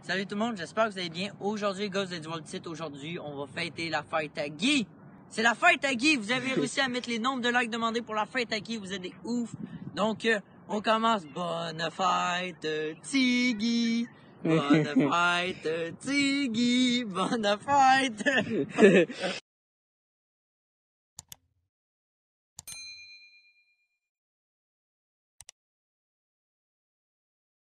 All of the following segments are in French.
Salut tout le monde, j'espère que vous allez bien. Aujourd'hui, les gars, vous allez voir le titre. Aujourd'hui, on va fêter la fête à Guy. C'est la fête à Guy. Vous avez réussi à mettre les nombres de likes demandés pour la fête à Guy. Vous êtes des ouf. Donc, on commence. Bonne fête, Tiggy. Bonne fête, Tiggy. Bonne fête.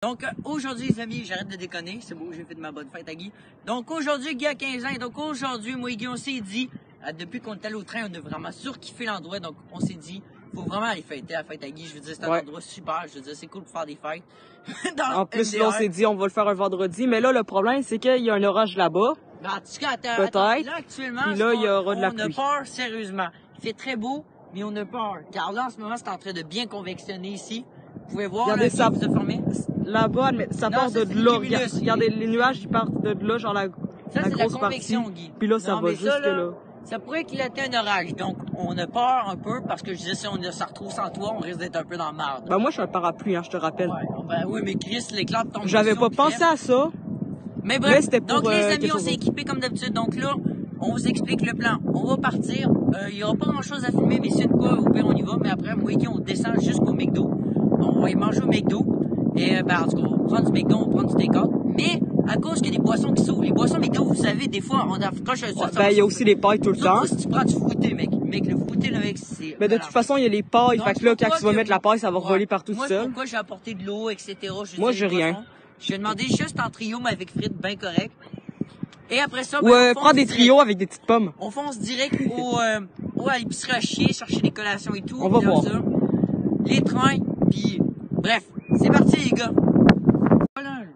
Donc, aujourd'hui, les amis, j'arrête de déconner. C'est beau, j'ai fait de ma bonne fête à Guy. Donc, aujourd'hui, Guy a 15 ans. Et donc, aujourd'hui, moi et Guy, on s'est dit, depuis qu'on est allé au train, on a vraiment surkiffé l'endroit. Donc, on s'est dit, faut vraiment aller fêter la fête à Guy. Je veux dire, c'est un endroit super. Je veux dire, c'est cool pour faire des fêtes. En plus, là, on s'est dit, on va le faire un vendredi. Mais là, le problème, c'est qu'il y a un orage là-bas. Ben, en tout cas, peut-être. Là, actuellement, puis là, il y aura de la pluie. On a peur, sérieusement. Il fait très beau, mais on a peur. Car là, en ce moment, c'est en train de bien convectionner ici. Vous pouvez voir, regardez, là, ça vous a formé. Là-bas, ça part de là. Regardez, les nuages, ils partent de là, genre la grosse partie. Guy. Puis là, ça va jusque là. Ça pourrait éclater un orage. Donc, on a peur un peu parce que je disais, si on se retrouve sans toi, on risque d'être un peu dans la merde. Ben, moi, je suis un parapluie, hein, je te rappelle. Ouais, ben, oui, mais Chris, l'éclat tombe. J'avais pas pensé à ça. Mais bref, donc les amis, on s'est équipés comme d'habitude. Donc là, on vous explique le plan. On va partir. Il y aura pas grand chose à filmer, mais c'est de quoi, au pire, on y va. Mais après, moi et Guy, on descend jusqu'au McDo. On va y manger au McDo. Et ben, en tout cas, on va prendre du McDo, on va prendre du take-out. Mais à cause qu'il y a des boissons qui s'ouvrent, les boissons McDo, vous savez, des fois, on accroche un ça. Ben, il y a aussi des pailles tout le temps. Si tu prends du fruité, mec. Mec, le fruité, là, mec, c'est. Mais de toute façon, il y a les pailles. Fait que là, quand tu vas mettre la paille, ça va voler partout moi, seul. Pourquoi j'ai apporté de l'eau, etc. Moi, j'ai rien. J'ai demandé juste en trio, mais avec frites bien correct. Et après ça, ben, ouais, prends des trios avec des petites pommes. On fonce direct à l'épicerie à chier, chercher des collations et tout. On va voir. Ça. Les trains, puis bref, c'est parti les gars.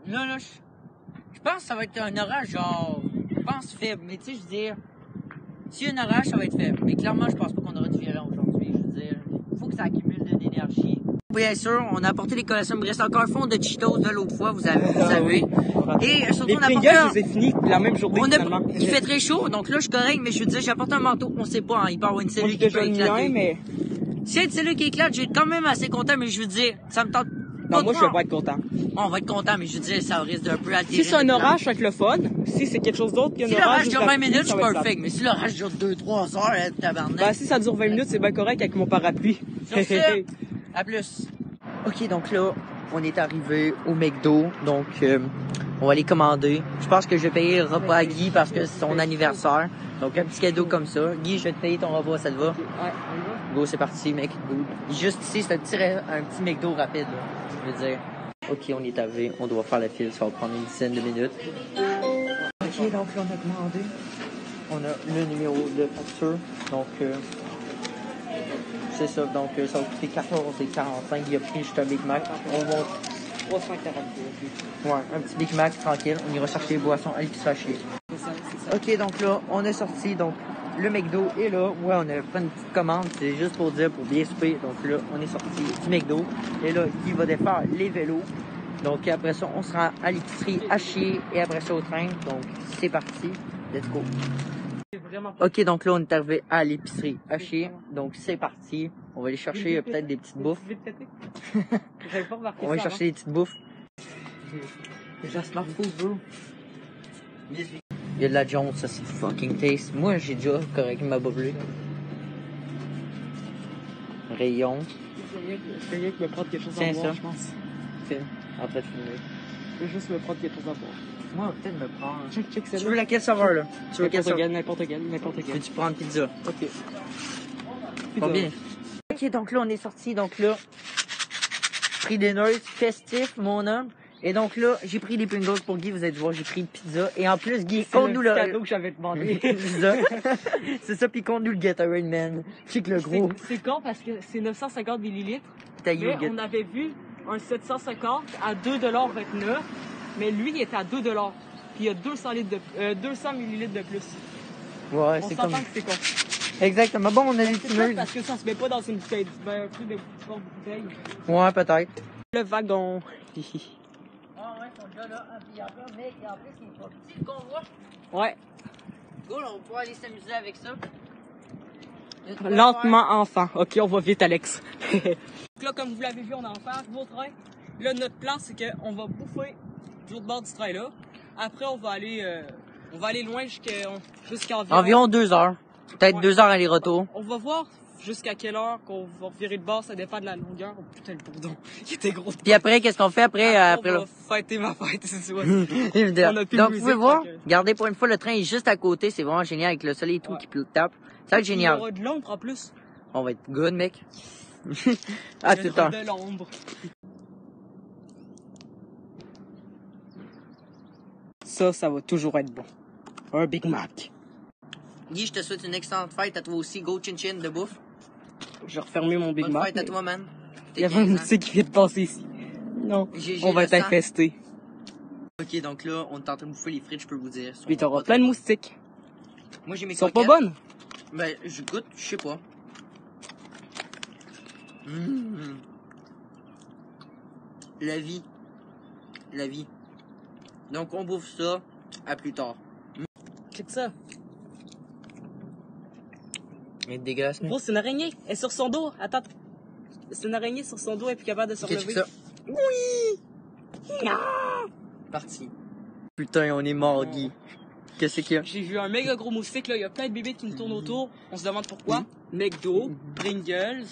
Là, je pense que ça va être un orage genre, je pense faible, mais tu sais, je veux dire, s'il y a un orage, ça va être faible. Mais clairement, je pense pas qu'on aura du violent aujourd'hui, je veux dire, faut que ça accumule de l'énergie. Bien sûr, on a apporté les collations, il me reste encore un fond de Cheetos de l'autre fois, vous savez. Et surtout, on a apporté... je les ai finis la même journée, finalement. Il fait très chaud, donc là, je suis correct, mais je veux dire, j'ai apporté un manteau, on sait pas, hein, il peut y avoir une cellule qui peut éclater. Mais... S'il y a une cellule qui éclate, je vais être quand même assez content, mais je veux dire, ça me tente pas. Non, moi, je vais pas être content. On va être content, mais je veux dire, ça risque d'un peu attirer. Si c'est un orage, ça va être le fun. Si c'est quelque chose d'autre qu'un orage... Si l'orage dure 20 minutes, je suis perfect, mais si l'orage dure 2-3 heures, tabarnak. Ben, si ça dure 20 minutes, c'est bien correct avec mon parapluie. Sur ce, à plus. Ok, donc là, on est arrivé au McDo, donc on va aller commander. Je pense que je vais payer le repas à Guy parce que c'est son anniversaire. Donc un petit cadeau comme ça. Guy, je vais te payer ton repas, ça te va? Ouais, go, c'est parti, mec. Juste ici, c'est un petit McDo rapide, là, je veux dire. Ok, on est arrivé, on doit faire la file, ça va prendre une dizaine de minutes. Ok, donc là, on a commandé. On a le numéro de facture, donc... c'est ça, donc ça va coûter 14,45. Il a pris juste un Big Mac. On va 340. Ouais, un petit Big Mac tranquille. On ira chercher les boissons à l'épicerie à chier. Ok, donc là, on est sorti. Donc, le McDo est là. Ouais, on a fait une petite commande. C'est juste pour dire, pour bien souper. Donc là, on est sorti du McDo. Et là, il va défaire les vélos. Donc après ça, on se rend à l'épicerie à chier. Et après ça, au train. Donc, c'est parti. Let's go. Ok, donc là, on est arrivé à l'épicerie à chier. Donc, c'est parti. On va aller chercher peut-être des petites bouffes. On va aller chercher des petites bouffes. Déjà, smart food, bro. Il y a de la Jones, ça c'est fucking taste. Moi, j'ai déjà correct ma boblée. Rayon. Je vais me prendre quelque chose à boire, je pense. Film. En train de filmer. Je vais juste me prendre quelque chose à boire. Moi, on va peut-être me prendre. Check Tu veux laquelle saveur, là? Tu veux quelle saveur? N'importe quelle. Veux-tu prendre pizza? Ok. Combien? Ok, donc là, on est sorti. Donc là, prix des nerds, festif, mon homme. Et donc là, j'ai pris des Pringles pour Guy, vous allez voir, j'ai pris une pizza. Et en plus, Guy, compte-nous le cadeau que j'avais demandé. C'est ça, puis compte-nous le Gatorade, man. Check le gros. C'est con parce que c'est 950 millilitres. Mais on avait vu un 750 à 2,29$. Mais lui, il était à 2$. Puis il y a 200 millilitres de plus. Ouais, c'est comme... On s'entend que c'est con. Exactement. Bon, on a les petits parce que ça se met pas dans une bouteille. Ben, un truc de petite bouteille. Ouais, peut-être. Le wagon. Ah ouais, ils sont déjà là. Puis en plus, il est pas petit, le convoi. Ouais. Cool, on va pouvoir aller s'amuser avec ça. Lentement, enfant. Ok, on va vite, Alex. Là, comme vous l'avez vu, on est en face, beau train. Là, notre plan, c'est qu'on va bouffer de l'autre bord du train là. après, on va aller loin jusqu'à Environ 2 heures. Peut-être Ouais. 2 heures aller-retour. On va voir jusqu'à quelle heure qu'on va revirer de bord, ça dépend de la longueur. Oh putain, le bourdon, il était gros. Puis après, qu'est-ce qu'on fait après on va fêter ma fête, c'est ça. Évidemment. On a plus de Donc, vous musique, pouvez voir, fait que- regardez pour une fois, le train est juste à côté. C'est vraiment génial avec le soleil et tout Ouais. qui tape. Ça va être Il y génial. aura de l'ombre en plus. On va être good, mec. À tout le temps. De l'ombre. Ça va toujours être bon. Un Big Mac. Guy, je te souhaite une excellente fête à toi aussi. Go chin chin de bouffe. Je vais refermer mon Big Bonne Mac. fête à mais toi, man. Il y avait un moustique qui vient de passer ici. Non, GG, on va le être sang. infesté. Ok, donc là, on est en train de bouffer les frites, je peux vous dire. Puis t'auras plein de moustiques. Moi, j'ai mes Ils sont pas croquettes. bonnes. Ben, je goûte, je sais pas. Mmh. La vie. La vie. Donc, on bouffe ça. À plus tard. Check ça. Mais dégueulasse, mec. Gros, c'est une araignée. Elle est sur son dos. Attends. C'est une araignée sur son dos. Elle est plus capable de se Ok, check relever. ça. Oui! Parti. Putain, on est mort, Guy. Qu'est-ce qu'il y a? J'ai vu un méga gros moustique, là. Il y a plein de bébés qui me tournent autour. On se demande pourquoi. McDo, Pringles,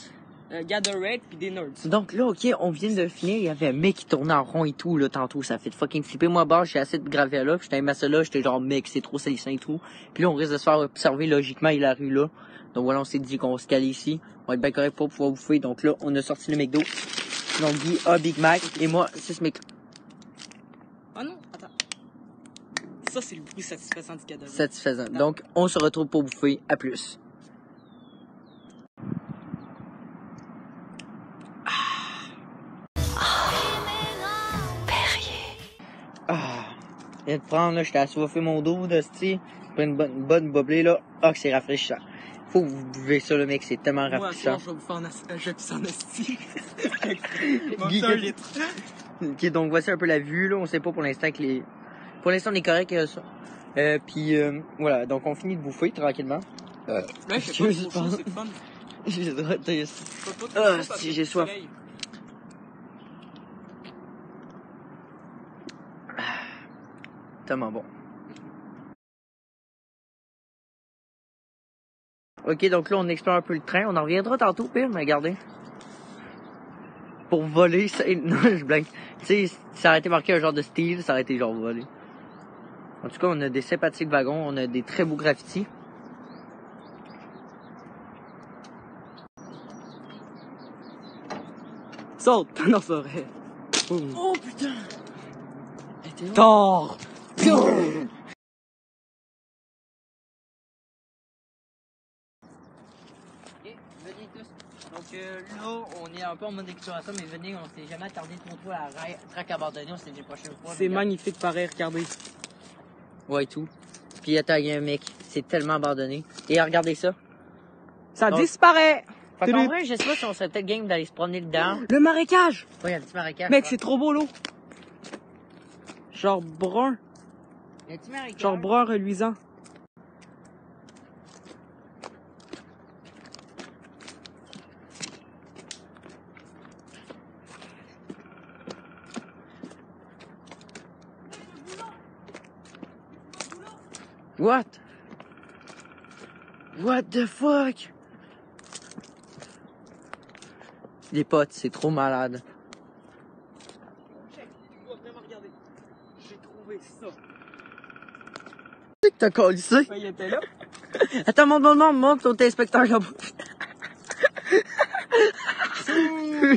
Gatorade, puis des Nerds. Donc là, ok, on vient de finir. Il y avait un mec qui tournait en rond et tout, là, tantôt. Ça fait fucking flipper. Moi, bas, j'ai assez de gravier là. Puis j'étais aimé ça là. J'étais genre, mec, c'est trop salissant et tout. Puis là, on risque de se faire observer logiquement. Il a la rue là. Donc voilà, on s'est dit qu'on va se caler ici. On va être bien correct pour pouvoir bouffer. Donc là, on a sorti le McDo. Donc Guy a Big Mac. Et moi, c'est ce mec. Ah non, attends. Ça, c'est le bruit satisfaisant du cadeau. Satisfaisant. Donc, on se retrouve pour bouffer. À plus. Ah. Je viens de prendre, là, j'étais assoiffé mon dos de style. Pris une bonne bobelée, là. Ah, que c'est rafraîchissant. Faut que vous buvez ça, le mec, c'est tellement Moi, rafraîchissant. je vais vous faire un jet en esti. Guy, Un litre. Ok, donc voici un peu la vue, là. On sait pas pour l'instant que les... Pour l'instant, on est correct avec ça. Puis, voilà. Donc, on finit de bouffer tranquillement. Là, je fais pas trop chaud, c'est le fun. J'ai le droit de tailler ça. Je fais pas trop Ah, chaud parce si, que j'ai le soif. soleil. Tellement bon. Ok, donc là, on explore un peu le train. On en reviendra tantôt, pire, mais regardez. Pour voler, ça... Non, je blague. Tu sais, ça aurait été marqué un genre de style, ça aurait été genre volé. En tout cas, on a des sympathiques wagons, on a des très beaux graffitis. Saute! Non, c'est vrai. Oh putain! Tort! Ok, venez tous. Donc là, on est un peu en mode exploration, mais venez, on s'est jamais attardé trop à la traque abandonnée, on s'est dit la prochaine fois. C'est magnifique, pareil, regardez. Ouais, et tout. Puis attends, il y a un mec, c'est tellement abandonné. Et regardez ça. Ça Donc- disparaît! Fait qu'en vrai, je sais pas si on serait peut-être game d'aller se promener dedans. Le marécage! Ouais, il y a un petit marécage. Mec, c'est trop beau l'eau! Genre brun. Il y a un petit marécage. Genre brun reluisant. What? What the fuck? Les potes, c'est trop malade. Check, tu dois vraiment regarder. J'ai trouvé ça. C'est que t'as collé ça? Ben, il était là. Attends, monte ton téléspectateur là-bas.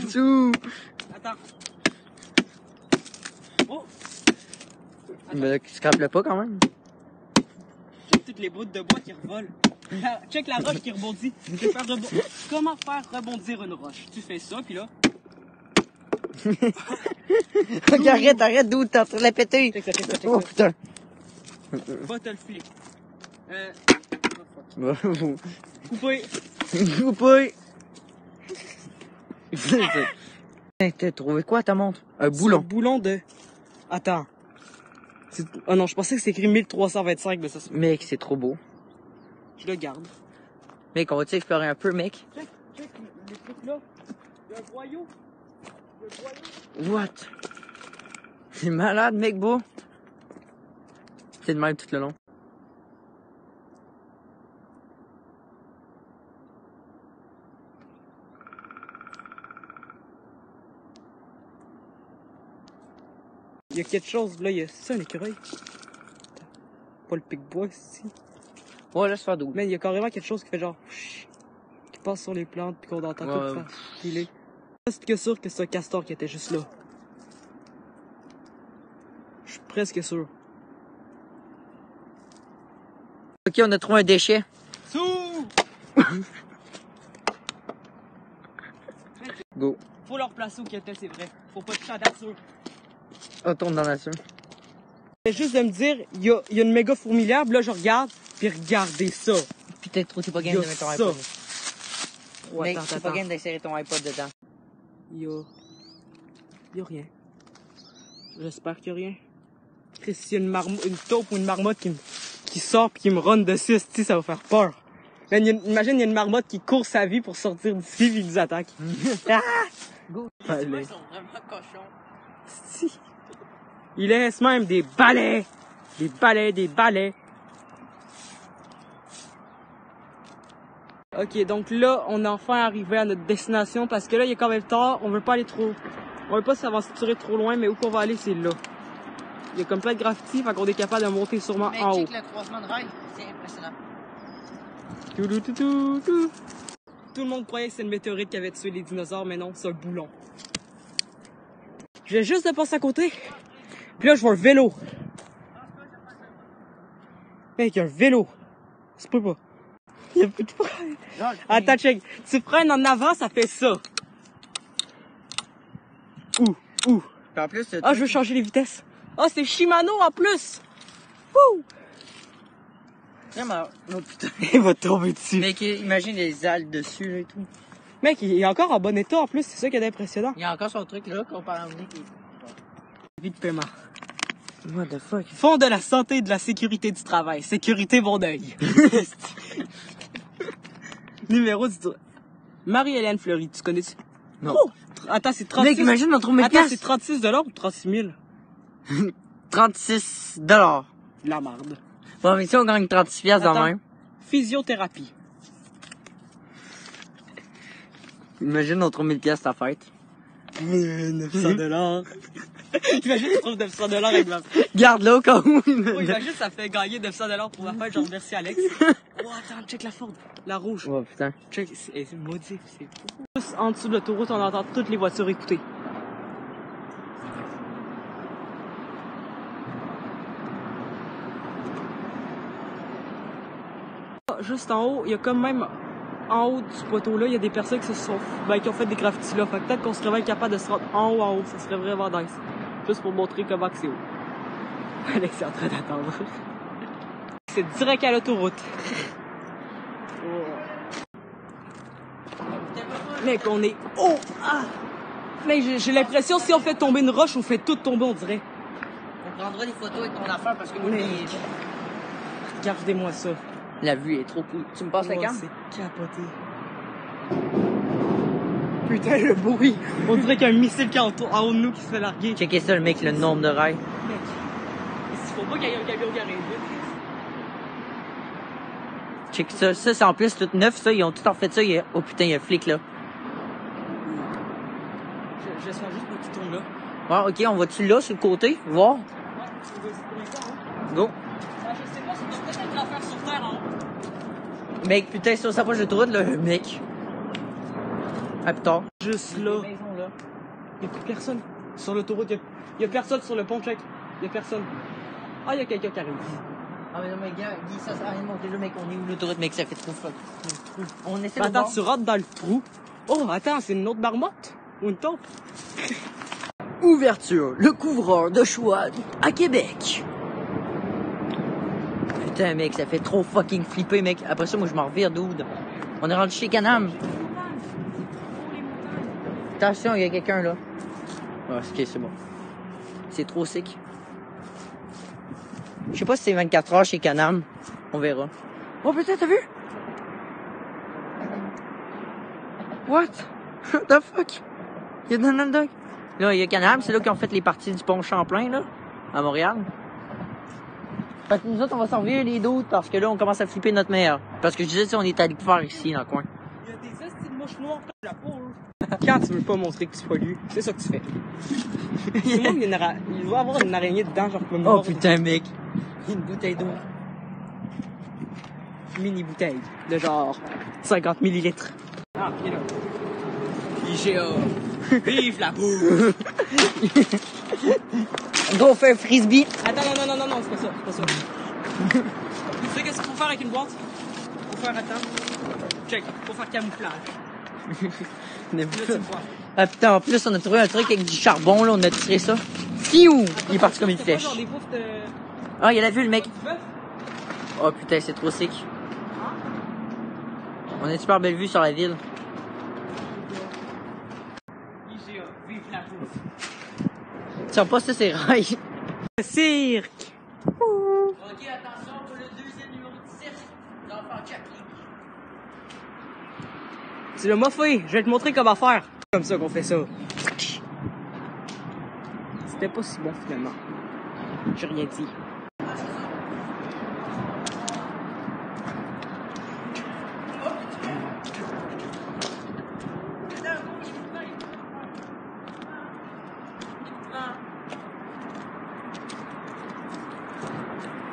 Sous. Attends. Oh! Mais scrape-le pas quand même. Check toutes les bouts de bois qui revolent. Check la roche qui rebondit. Je vais faire Comment faire rebondir une roche? Tu fais ça, puis là... Ok, arrête, d'où t'es en train de la péter. Check ça, check ça, check Oh ça. putain. Bottle flip. Vous Coupé. coupez. T'as trouvé quoi ta montre? Un Un boulon. boulon de... Attends. Oh non, je pensais que c'était écrit 1325, mais ça se... Mec, c'est trop beau. Je le garde. Mec, on va-tu explorer un peu, mec? Check les trucs là. Il y a un boyau. Il y a un boyau. What? C'est malade, mec, beau. C'est de même tout le long. Il y a quelque chose, là, c'est ça un écureuil? Pas le pic-bois, ici. Ouais, là, c'est faire d'eau. Mais il y a carrément quelque chose qui fait genre... qui passe sur les plantes puis qu'on entend tout faire filer. C'est que sûr que c'est un castor qui était juste là. Je suis presque sûr. Ok, on a trouvé un déchet. Sous! Go. Faut leur placer où qu'il était, c'est vrai. Faut pas toucher à la nature. On tourne dans la nature. C'est juste de me dire, il y a une méga fourmilière, puis là je regarde, puis regardez ça. Peut-être trop, t'es pas game de mettre ton iPod. Ouais, Mais t'es pas game d'insérer ton iPod dedans. Il y a rien. J'espère qu'il y a rien. Chris, s'il y a une taupe ou une marmotte qui sort pis qui me run dessus, ça va faire peur. Man, imagine, il y a une marmotte qui court sa vie pour sortir d'ici pis il nous attaque. Ah! Go. Allez. Ils sont vraiment cochons. Si. Il laisse même des balais. Des balais. Ok, donc là, on est enfin arrivé à notre destination parce que là, il est quand même tard. On veut pas aller trop... On veut pas s'aventurer trop loin, mais où qu'on va aller, c'est là. Il y a comme plein de graffitis, fait qu'on est capable de monter sûrement en haut. Check le croisement de rail, c'est impressionnant. Tout le monde croyait que c'est une météorite qui avait tué les dinosaures, mais non, c'est un boulon. Je viens juste de passer à côté. Puis là, je vois un vélo. Mec, il y a un vélo. C'est pas. Il y a plus de frein. Attends, check. Tu freines en avant, ça fait ça. Ouh. En plus, Ah, je veux changer les vitesses. Ah, c'est Shimano en plus. Wouh! Oh putain. Il va tomber dessus. Mec, imagine les algues dessus là, et tout. Mec, il est encore en bon état en plus, c'est ça qui est impressionnant. Il y a encore son truc là qu'on parle en venir. Vie de paiement. What the fuck? Fonds de la santé et de la sécurité du travail. Sécurité bon oeil. Numéro du... Marie-Hélène Fleury, tu connais-tu? Non. Oh! Attends, c'est 36... Mec, imagine, on trouve 1000 Attends, c'est 36 $ ou 36 000? 36 $. La merde. Bon, mais si on gagne 36 piastres dans même. Physiothérapie. Imagine, on trouve 1000 piastres à fête. 900 $. Imagine, tu trouves 900 $ avec ma... Garde-le au cas où. Oh, imagine, ça fait gagner 900 $ pour ma fête, genre merci Alex. Oh, attends, check la Ford. La rouge. Oh putain. Check, c'est maudit, c'est fou. Juste en dessous de l'autoroute, on entend toutes les voitures écouter. Juste en haut, il y a comme même en haut du poteau là, il y a des personnes qui qui ont fait des graffitis là. Fait que peut-être qu'on serait même capable de se rendre en haut, ça serait vraiment nice. Juste pour montrer comment c'est haut. Alex est en train d'attendre. C'est direct à l'autoroute. Mec, on est haut! Ah! Mec, j'ai l'impression si on fait tomber une roche, on fait tout tomber, on dirait. On prendra des photos avec ton affaire parce que nous, Regardez-moi ça. la vue est trop cool. Tu me passes la cam? C'est capoté. Putain, le bruit! On dirait qu'il y a un missile qui est en haut de nous qui se fait larguer. Checkez ça, le mec, le nombre de rails. Mec, il faut pas qu'il y ait un camion qui arrive. Check ça. Ça, c'est en plus tout neuf, ça. Ils ont tout en fait ça. Oh putain, il y a un flic là. J'espère juste que tu tournes là. Ouais, ok, on va-tu là, sur le côté? Voir? Ouais, tu veux ça, hein? Go. Je sais pas si tu peut-être l'affaire sur terre en haut. Mec, putain, sur sa poche de route, le mec. Ah, plus tard. Juste là. Il n'y a plus personne sur l'autoroute. Il y a personne sur le pont, check. Il y a personne. Ah, il y a quelqu'un qui arrive. Ah, mais non, mais gars, Guy, ça sert à rien de monter là, mec. On est où l'autoroute, mec? Ça fait trop fuck. On essaie de Attends, voir. tu rentres dans le trou. Oh, attends, c'est une autre marmotte? Ou une taupe? Ouverture, le couvreur de choix à Québec. Putain, mec, ça fait trop fucking flipper, mec. Après ça, moi, je m'en revire, dude. On est rendu chez Canam. Attention, il y a quelqu'un là. Ah, ok, c'est bon. C'est trop sick. Je sais pas si c'est 24 heures chez Canam. On verra. Oh putain, t'as vu? What? What the fuck? Il y a Donald Duck. Là, il y a Canam, c'est là qu'ils ont fait les parties du pont Champlain, là, à Montréal. Fait que nous autres, on va servir les doutes parce que là, on commence à flipper notre mère. Parce que je disais, on est allé faire ici, dans le coin. Il y a des estis de mouches noires comme la peau. Quand tu veux pas montrer que tu pollues, c'est ça que tu fais. C'est moi, il doit y avoir une araignée dedans, genre comme Oh putain, mec. Une bouteille d'eau. Mini bouteille de genre 50 millilitres. Ah, puis là. IGA. Vive la boue! Go faire frisbee. Attends, non, c'est pas ça, c'est pas ça. Tu sais qu'est-ce qu'il faut faire avec une boîte? Faut faire, attends. Check, faut faire camouflage. Là, tu me vois. Ah putain, en plus, on a trouvé un truc avec du charbon, là, on a tiré ça. Fiou! Il est parti comme une flèche. Genre des bouffes de... Ah, il a vu le mec. Du bœuf? Oh putain, c'est trop sick. On a une super belle vue sur la ville. IGA, vive la bouffe. Tiens pas ça, c'est rail. Cirque! Ok, attention pour le deuxième numéro de cirque. L'enfant Jackie. Tu l'as moffé, je vais te montrer comment faire. Comme ça qu'on fait ça. C'était pas si bon finalement. J'ai rien dit.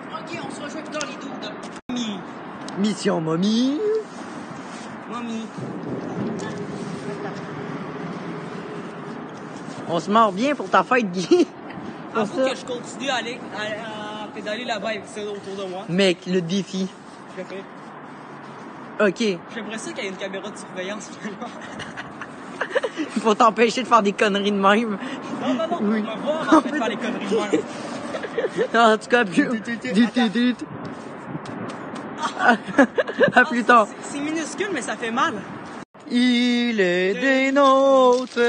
Ok, on se rejoint plus dans les douves. Mommy. Mission mommy. Mommy. On se mord bien pour ta fête, Guy. Avoue que je continue à aller à pédaler là-bas avec ça autour de moi. Mec, le défi. Je le fais. Ok. J'aimerais ça qu'il y ait une caméra de surveillance finalement. Faut t'empêcher de faire des conneries de même. Non, Oui. on va voir en fait faire les conneries de même. Non, en tout cas, plus... À plus tard. C'est minuscule, mais ça fait mal. Il est des nôtres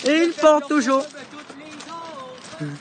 et il porte toujours. Toutes les autres.